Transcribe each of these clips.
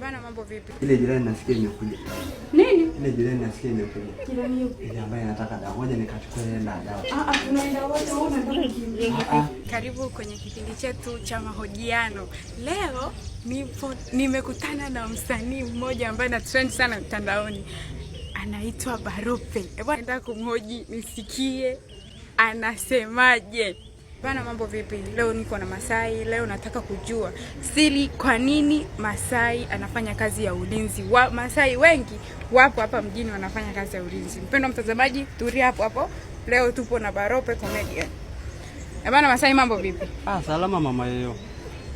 Bana, mambo vipi? Ile jirani nasikia imekuja. Nini? Ile jirani nasikia imekuja. Jirani yupi? Ile ambaye anataka dawa. Ngoja nikachukue ile dawa. Tunaenda wote au unataka kimbia? Karibu kwenye kipindi chetu cha mahojiano. Leo nimekutana na msanii mmoja ambaye ana trend sana mtandaoni. Anaitwa Barope. Naenda kumhoji nisikie anasemaje. Bana, mambo vipi? Leo niko na Masai. Leo nataka kujua siri kwa nini Masai anafanya kazi ya ulinzi. Masai wengi wapo hapa mjini wanafanya kazi ya ulinzi. Mpendwa mtazamaji, tulia hapo hapo. Leo tupo na Barope comedian. Bana, Masai, mambo vipi? Salama mama yeo.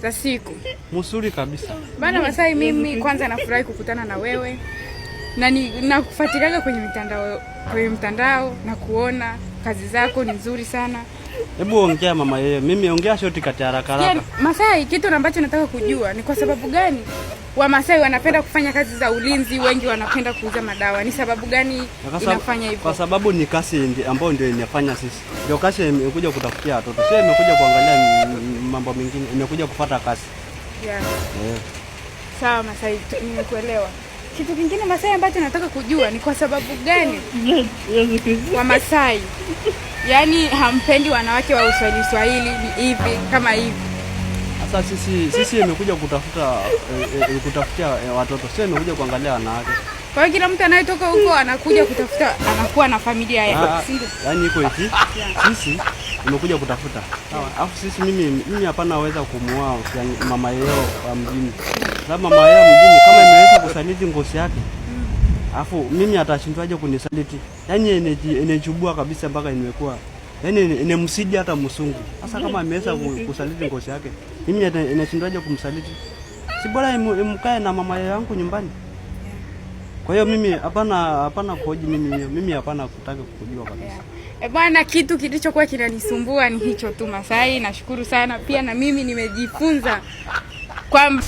Za siku. Mzuri kabisa. Bana Masai, mimi kwanza nafurahi kukutana na wewe. Na nakufuatilia kwenye mtandao na kuona kazi zako ni nzuri sana. Hebu ongea mama yeye. Mimi ongea shoti kati haraka haraka. Masai, kitu ambacho nataka kujua ni kwa sababu gani Wamasai wanapenda kufanya kazi za ulinzi, wengi wanapenda kuuza madawa. Ni sababu gani inafanya hivyo? Kwa sababu ni kazi ambayo ndio inafanya sisi. Ndio kazi imekuja kutafutia watoto. Sio imekuja kuangalia mambo mengine, imekuja kufuata kazi. Yeah. Sawa Masai, nimekuelewa. Kitu kingine Masai ambacho nataka kujua ni kwa sababu gani Wamasai yani hampendi wanawake wa Swahili hivi kama hivi. Sasa sisi imekuja kutafutia watoto. Sio imekuja kuangalia wanawake. Kwa hiyo kila mtu anayetoka huko anakuja kutafuta, anakuwa na familia yake. Yaani iko hivi. Sisi imekuja kutafuta. Sawa. Alafu sisi mimi hapana waweza kumuoa mama yao wa mjini. Sababu mama yao mjini kama imeweza kusaliti ngozi yake. Alafu mimi atashindwaje kunisaliti? Yaani inechubua kabisa mpaka imekuwa. Yaani inemsidi hata msungu. Sasa kama ameweza kusaliti ngozi yake, mimi inashindwaje kumsaliti? Si bora imkae na mama yangu nyumbani. Kwa hiyo mimi hapana kuhoji mimi hapana kutaka kujua kabisa. Bwana, kitu kilichokuwa kinanisumbua ni hicho tu Masai. Nashukuru sana pia na mimi nimejifunza kwa wewe